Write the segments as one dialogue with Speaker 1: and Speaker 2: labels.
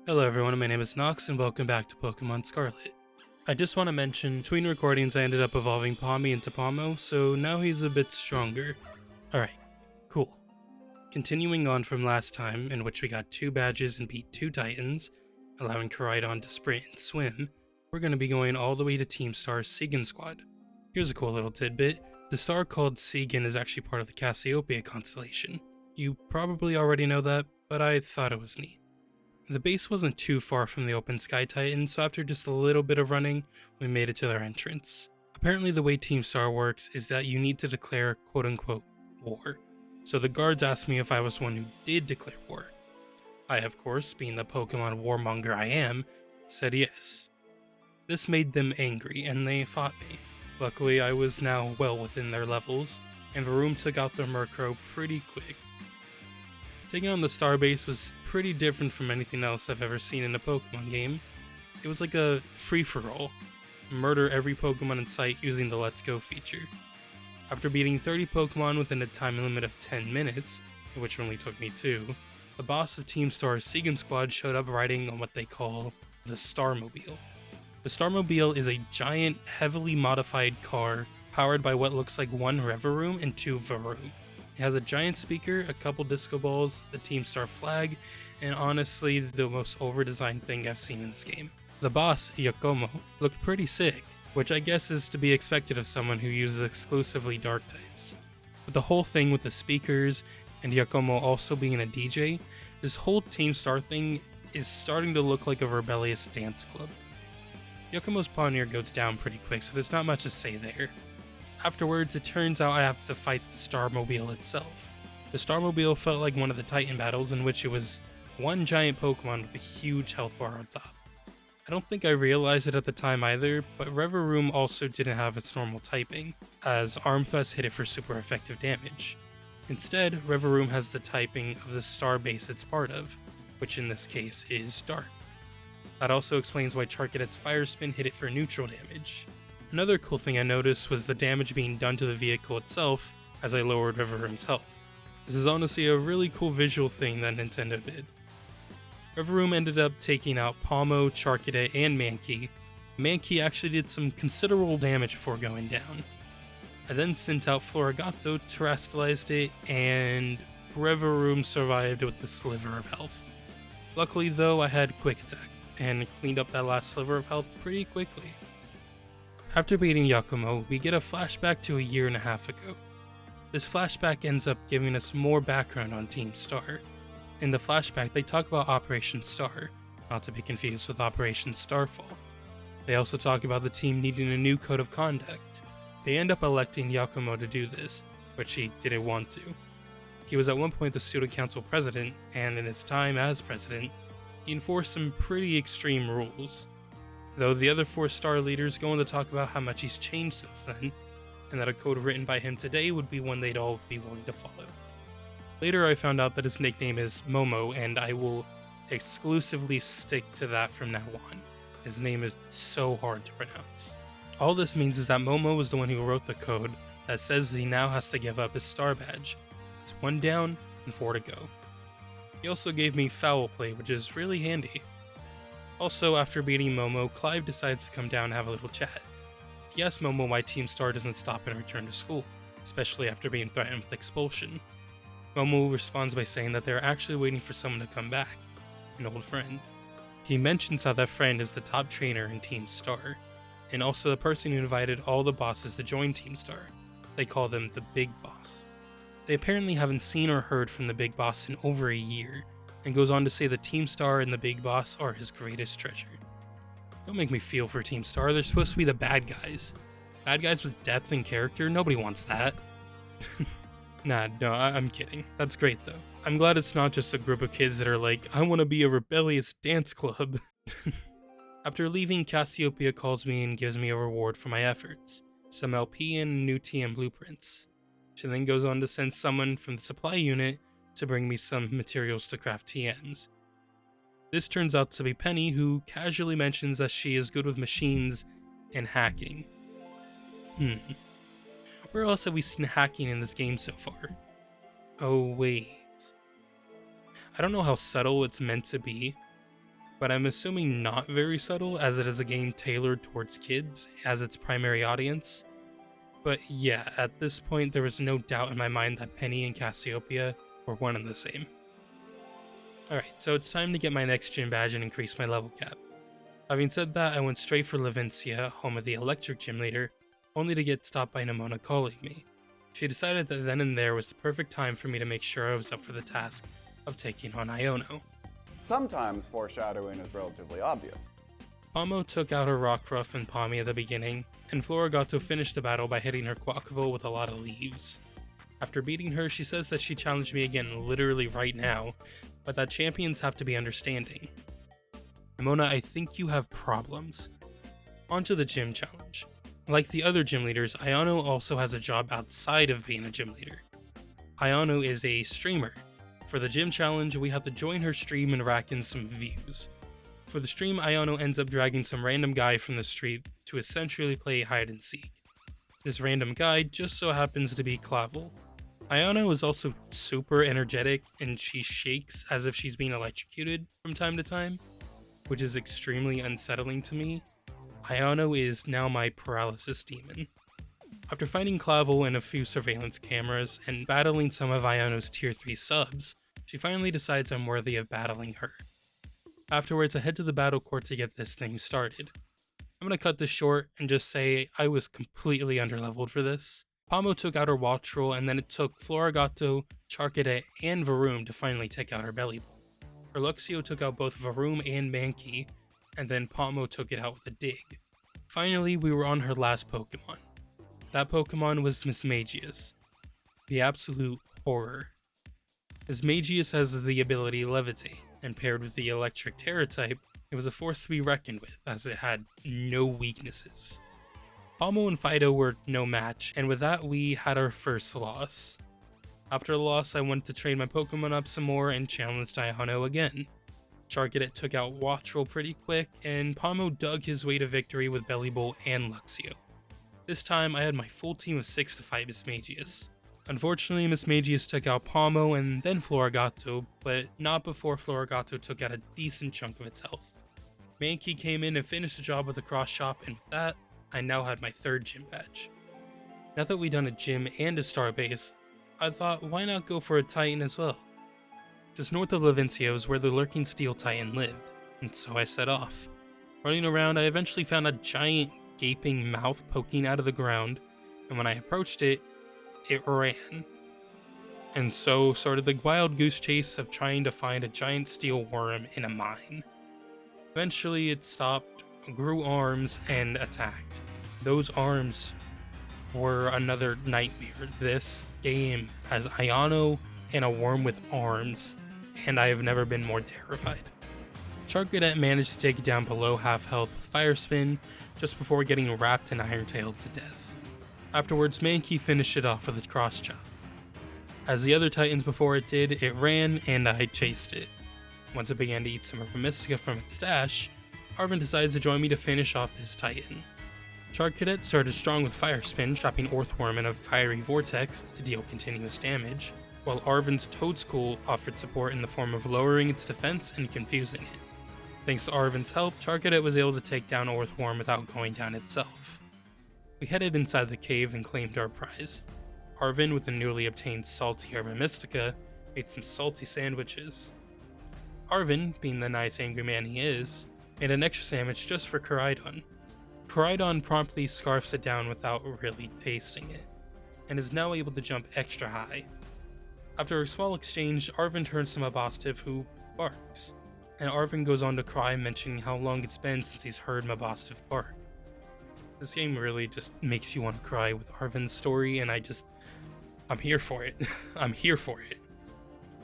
Speaker 1: Hello everyone, my name is Nox and welcome back to Pokemon Scarlet. I just want to mention, between recordings I ended up evolving Palmy into Palmo, so now he's a bit stronger. Alright, cool. Continuing on from last time, in which we got 2 badges and beat 2 Titans, allowing Koraidon to sprint and swim, we're going to be going all the way to Team Star's Segan squad. Here's a cool little tidbit, the star called Segan is actually part of the Cassiopeia constellation. You probably already know that, but I thought it was neat. The base wasn't too far from the open sky titan, so after just a little bit of running, we made it to their entrance. Apparently the way Team Star works is that you need to declare quote-unquote war. So the guards asked me if I was one who did declare war. I, of course, being the Pokemon warmonger I am, said yes. This made them angry, and they fought me. Luckily, I was now well within their levels, and Varoom took out their Murkrow pretty quick. Taking on the Starbase was pretty different from anything else I've ever seen in a Pokemon game. It was like a free-for-all. Murder every Pokemon in sight using the Let's Go feature. After beating 30 Pokemon within a time limit of 10 minutes, which only took me 2, the boss of Team Star's Segan squad showed up riding on what they call the Starmobile. The Starmobile is a giant, heavily modified car powered by what looks like 1 Reveroom and 2 Varoom. It has a giant speaker, a couple disco balls, the Team Star flag, and honestly the most over-designed thing I've seen in this game. The boss, Yakomo, looked pretty sick, which I guess is to be expected of someone who uses exclusively dark types. But the whole thing with the speakers, and Yakomo also being a DJ, this whole Team Star thing is starting to look like a rebellious dance club. Yakomo's Pawnier goes down pretty quick, so there's not much to say there. Afterwards, it turns out I have to fight the Starmobile itself. The Starmobile felt like one of the Titan battles in which it was one giant Pokemon with a huge health bar on top. I don't think I realized it at the time either, but Reveroom also didn't have its normal typing, as Arm Thrust hit it for super effective damage. Instead, Reveroom has the typing of the Starbase it's part of, which in this case is Dark. That also explains why Charcadet's Fire Spin hit it for neutral damage. Another cool thing I noticed was the damage being done to the vehicle itself as I lowered Reveroom's health. This is honestly a really cool visual thing that Nintendo did. Reveroom ended up taking out Palmo, Charcadet, and Mankey. Mankey actually did some considerable damage before going down. I then sent out Florigato, terrestrialized it, and Reveroom survived with the sliver of health. Luckily though, I had Quick Attack, and cleaned up that last sliver of health pretty quickly. After beating Yakumo, we get a flashback to a year and a half ago. This flashback ends up giving us more background on Team Star. In the flashback, they talk about Operation Star, not to be confused with Operation Starfall. They also talk about the team needing a new code of conduct. They end up electing Yakumo to do this, which he didn't want to. He was at one point the student council president, and in his time as president, he enforced some pretty extreme rules. Though the other 4 star leaders go on to talk about how much he's changed since then, and that a code written by him today would be one they'd all be willing to follow. Later I found out that his nickname is Momo, and I will exclusively stick to that from now on. His name is so hard to pronounce. All this means is that Momo was the one who wrote the code that says he now has to give up his star badge. It's 1 down and 4 to go. He also gave me Foul Play, which is really handy. Also, after beating Momo, Clive decides to come down and have a little chat. He asks Momo why Team Star doesn't stop and return to school, especially after being threatened with expulsion. Momo responds by saying that they're actually waiting for someone to come back, an old friend. He mentions how that friend is the top trainer in Team Star, and also the person who invited all the bosses to join Team Star. They call them the Big Boss. They apparently haven't seen or heard from the Big Boss in over a year, and goes on to say that Team Star and the Big Boss are his greatest treasure. Don't make me feel for Team Star, they're supposed to be the bad guys. Bad guys with depth and character, nobody wants that. I'm kidding. That's great though. I'm glad it's not just a group of kids that are like, I want to be a rebellious dance club. After leaving, Cassiopeia calls me and gives me a reward for my efforts. Some LP and new TM blueprints. She then goes on to send someone from the supply unit to bring me some materials to craft TMs. This turns out to be Penny, who casually mentions that she is good with machines and hacking. Where else have we seen hacking in this game so far? Oh wait. I don't know how subtle it's meant to be, but I'm assuming not very subtle as it is a game tailored towards kids as its primary audience. But yeah, at this point there was no doubt in my mind that Penny and Cassiopeia were one and the same. Alright, so it's time to get my next gym badge and increase my level cap. Having said that, I went straight for Levincia, home of the electric gym leader, only to get stopped by Nimona calling me. She decided that then and there was the perfect time for me to make sure I was up for the task of taking on Iono.
Speaker 2: Sometimes foreshadowing is relatively obvious.
Speaker 1: Pomo took out her Rockruff and Pommy at the beginning, and Florigato finished the battle by hitting her Quackable with a lot of leaves. After beating her, she says that she challenged me again literally right now, but that champions have to be understanding. Nimona, I think you have problems. Onto the gym challenge. Like the other gym leaders, Iono also has a job outside of being a gym leader. Iono is a streamer. For the gym challenge, we have to join her stream and rack in some views. For the stream, Iono ends up dragging some random guy from the street to essentially play hide and seek. This random guy just so happens to be Clavel. Iono is also super energetic and she shakes as if she's being electrocuted from time to time, which is extremely unsettling to me. Iono is now my Paralysis demon. After finding Clavel and a few surveillance cameras and battling some of Iono's tier 3 subs, she finally decides I'm worthy of battling her. Afterwards, I head to the battle court to get this thing started. I'm gonna cut this short and just say I was completely underleveled for this. Pomo took out her Wattrel, and then it took Florigato, Charcadet, and Varoom to finally take out her Belly. Her Luxio took out both Varoom and Mankey, and then Pomo took it out with a dig. Finally, we were on her last Pokemon. That Pokemon was Mismagius. The absolute horror. Mismagius has the ability Levitate, and paired with the Electric Terra type, it was a force to be reckoned with, as it had no weaknesses. Pomo and Fido were no match, and with that we had our first loss. After the loss, I went to train my Pokemon up some more and challenged Iono again. Charcadet took out Wattrel pretty quick, and Pomo dug his way to victory with Bellibolt and Luxio. This time I had my full team of 6 to fight Mismagius. Unfortunately, Mismagius took out Pomo and then Florigato, but not before Florigato took out a decent chunk of its health. Mankey came in and finished the job with a cross chop, and with that, I now had my 3rd gym badge. Now that we'd done a gym and a star base, I thought why not go for a Titan as well? Just north of Levincia was where the lurking Steel Titan lived, and so I set off. Running around, I eventually found a giant gaping mouth poking out of the ground, and when I approached it, it ran. And so started the wild goose chase of trying to find a giant steel worm in a mine. Eventually it stopped, grew arms, and attacked. Those arms were another nightmare. This game has Iono and a worm with arms, and I have never been more terrified. Charcadet managed to take it down below half health with Fire Spin, just before getting wrapped and Iron-tailed to death. Afterwards, Mankey finished it off with a cross chop. As the other Titans before it did, it ran and I chased it. Once it began to eat some Herba Mystica from its stash, Arven decides to join me to finish off this Titan. Charcadet started strong with Fire Spin, trapping Orthworm in a fiery vortex to deal continuous damage, while Arven's Toadscool offered support in the form of lowering its defense and confusing it. Thanks to Arven's help, Charcadet was able to take down Orthworm without going down itself. We headed inside the cave and claimed our prize. Arven, with the newly obtained salty Herba Mystica, made some salty sandwiches. Arven, being the nice angry man he is, made an extra sandwich just for Koraidon. Koraidon promptly scarfs it down without really tasting it, and is now able to jump extra high. After a small exchange, Arven turns to Mabosstiff, who barks, and Arven goes on to cry, mentioning how long it's been since he's heard Mabosstiff bark. This game really just makes you want to cry with Arven's story, and I'm here for it. I'm here for it.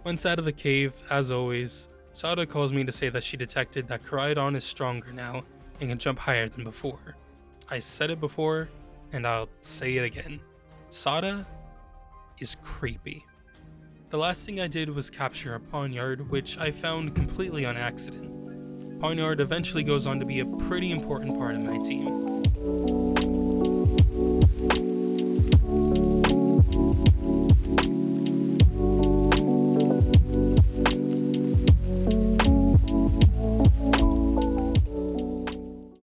Speaker 1: Once out of the cave, as always, Sada calls me to say that she detected that Koraidon is stronger now and can jump higher than before. I said it before, and I'll say it again. Sada is creepy. The last thing I did was capture a Pawniard, which I found completely on accident. Pawniard eventually goes on to be a pretty important part of my team.